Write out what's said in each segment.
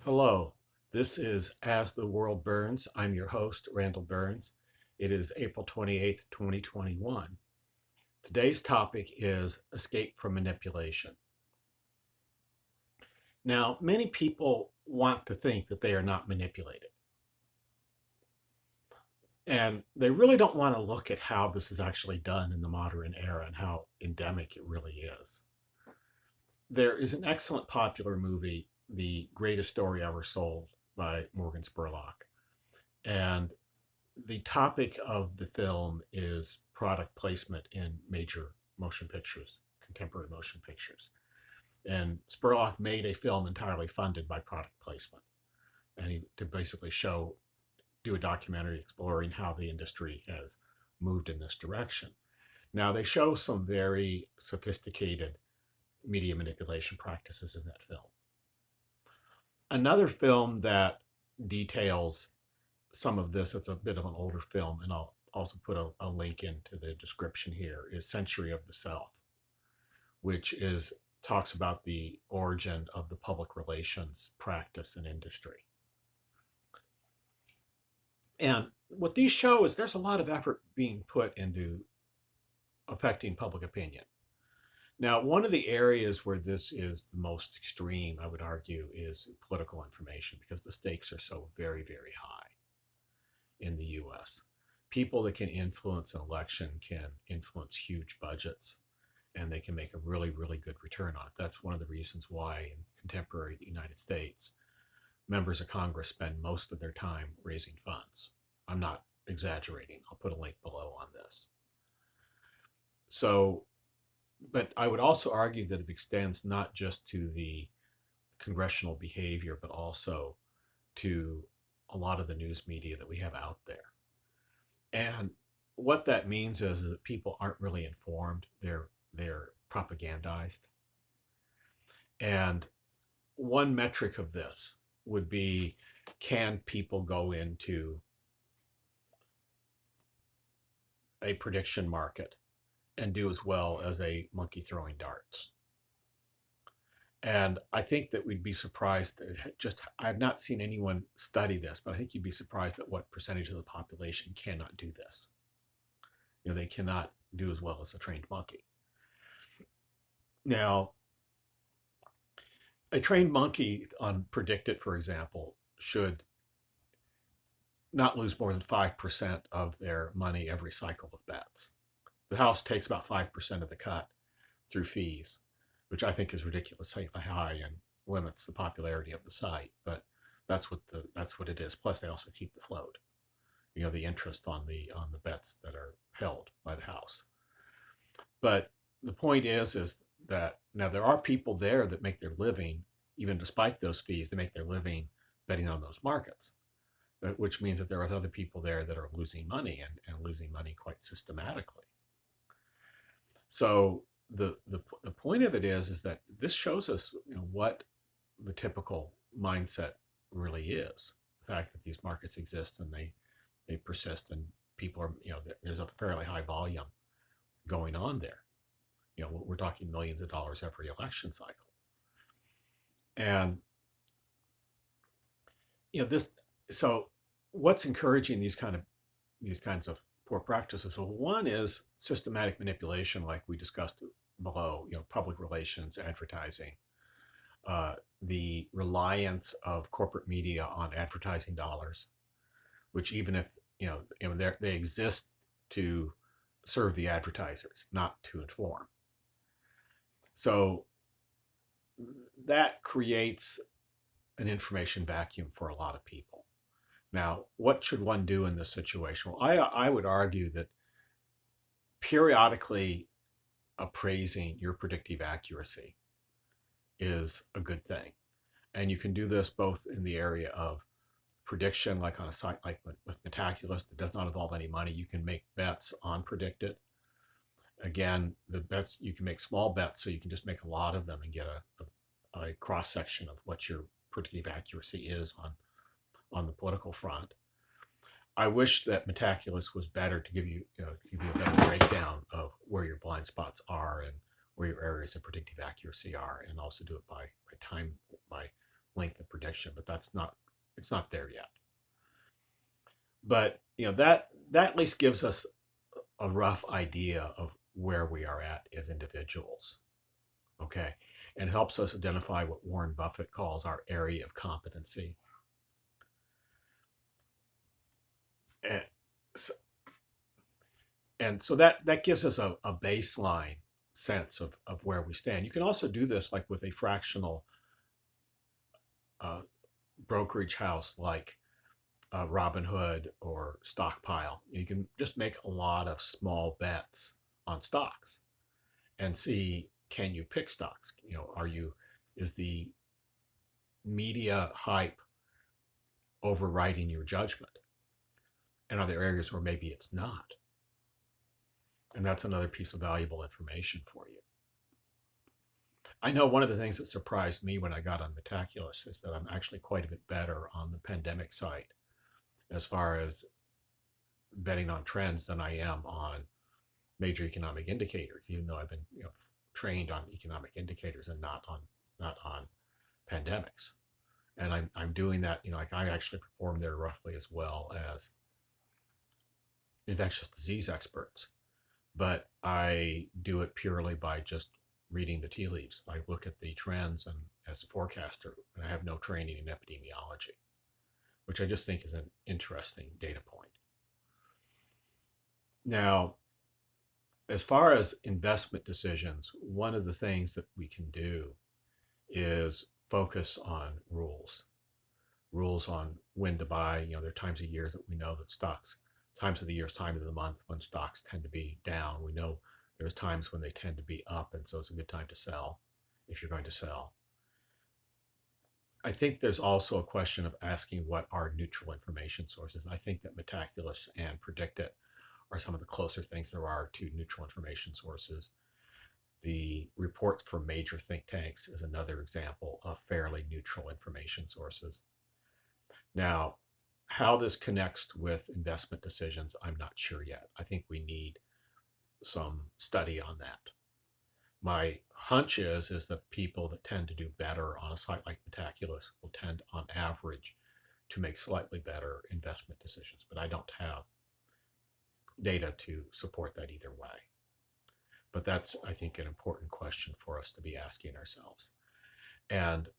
Hello, this is As the World Burns. I'm your host, Randall Burns. It is April 28th, 2021. Today's topic is escape from manipulation. Now, many people want to think that they are not manipulated. And they really don't want to look at how this is actually done in the modern era and how endemic it really is. There is an excellent popular movie, The Greatest Story Ever Sold by Morgan Spurlock. And the topic of the film is product placement in major motion pictures, contemporary motion pictures. And Spurlock made a film entirely funded by product placement, and to basically do a documentary exploring how the industry has moved in this direction. Now, they show some very sophisticated media manipulation practices in that film. Another film that details some of this, it's a bit of an older film, and I'll also put a link into the description here, is Century of the South, which talks about the origin of the public relations practice and industry. And what these show is there's a lot of effort being put into affecting public opinion. Now, one of the areas where this is the most extreme, I would argue, is political information, because the stakes are so very, very high in the US. People that can influence an election can influence huge budgets, and they can make a really, really good return on it. That's one of the reasons why in contemporary United States, members of Congress spend most of their time raising funds. I'm not exaggerating. I'll put a link below on this. So, but I would also argue that it extends not just to the congressional behavior, but also to a lot of the news media that we have out there. And what that means is that people aren't really informed. They're propagandized. And one metric of this would be, can people go into a prediction market and do as well as a monkey throwing darts? And I think that we'd be surprised I've not seen anyone study this, but I think you'd be surprised at what percentage of the population cannot do this. They cannot do as well as a trained monkey. Now, a trained monkey on Predicted, for example, should not lose more than 5% of their money every cycle of bets. The house takes about 5% of the cut through fees, which I think is ridiculously high and limits the popularity of the site. But that's what it is. Plus, they also keep the float, the interest on the bets that are held by the house. But the point is that now there are people there that make their living, even despite those fees, they make their living betting on those markets, which means that there are other people there that are losing money and losing money quite systematically. So the point of it is that this shows us what the typical mindset really is. The fact that these markets exist and they persist, and people are, there's a fairly high volume going on there. We're talking millions of dollars every election cycle. And so what's encouraging these kinds of poor practices? So one is systematic manipulation, like we discussed below, public relations, advertising, the reliance of corporate media on advertising dollars, which even if, they exist to serve the advertisers, not to inform. So that creates an information vacuum for a lot of people. Now, what should one do in this situation? Well, I would argue that periodically appraising your predictive accuracy is a good thing. And you can do this both in the area of prediction, like on a site like with Metaculus that does not involve any money. You can make bets on Predicted. Again, the bets, you can make small bets, so you can just make a lot of them and get a cross-section of what your predictive accuracy is on the political front. I wish that Metaculus was better to give you a better breakdown of where your blind spots are and where your areas of predictive accuracy are, and also do it by length of prediction. prediction, but it's not there yet. But that at least gives us a rough idea of where we are at as individuals. Okay. And helps us identify what Warren Buffett calls our area of competency. And so that gives us a baseline sense of where we stand. You can also do this like with a fractional brokerage house like Robinhood or Stockpile. You can just make a lot of small bets on stocks and see, can you pick stocks? Is the media hype overriding your judgment? And are there areas where maybe it's not? And that's another piece of valuable information for you. I know one of the things that surprised me when I got on Metaculus is that I'm actually quite a bit better on the pandemic site as far as betting on trends than I am on major economic indicators, even though I've been trained on economic indicators and not on pandemics. And I'm doing that, like I actually perform there roughly as well as infectious disease experts. But I do it purely by just reading the tea leaves. I look at the trends and as a forecaster, and I have no training in epidemiology, which I just think is an interesting data point. Now, as far as investment decisions, one of the things that we can do is focus on rules on when to buy. There are times of years that we know that stocks, times of the years, time of the month when stocks tend to be down. We know there's times when they tend to be up, and so it's a good time to sell if you're going to sell. I think there's also a question of asking what are neutral information sources. I think that Metaculus and predictive are some of the closer things there are to neutral information sources. The reports from major think tanks is another example of fairly neutral information sources. Now, how this connects with investment decisions, I'm not sure yet. I think we need some study on that. My hunch is that people that tend to do better on a site like Metaculus will tend, on average, to make slightly better investment decisions. But I don't have data to support that either way. But that's, I think, an important question for us to be asking ourselves. And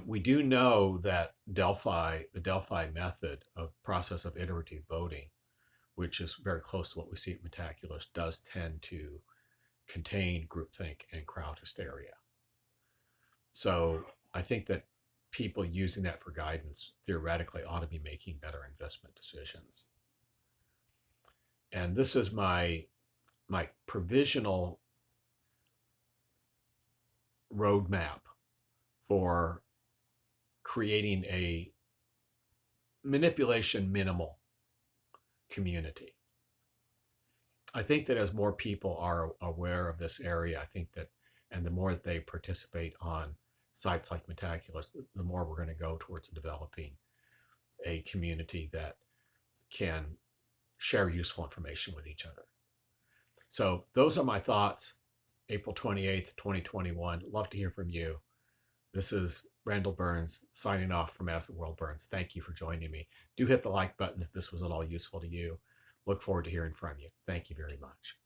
we do know that the Delphi method of process of iterative voting, which is very close to what we see at Metaculus, does tend to contain groupthink and crowd hysteria. So I think that people using that for guidance theoretically ought to be making better investment decisions. And this is my provisional roadmap for creating a manipulation minimal community. I think that as more people are aware of this area, I think that, and the more that they participate on sites like Metaculus, the more we're going to go towards developing a community that can share useful information with each other. So those are my thoughts. April 28th, 2021. Love to hear from you. This is Randall Burns signing off from As the World Burns. Thank you for joining me. Do hit the like button if this was at all useful to you. Look forward to hearing from you. Thank you very much.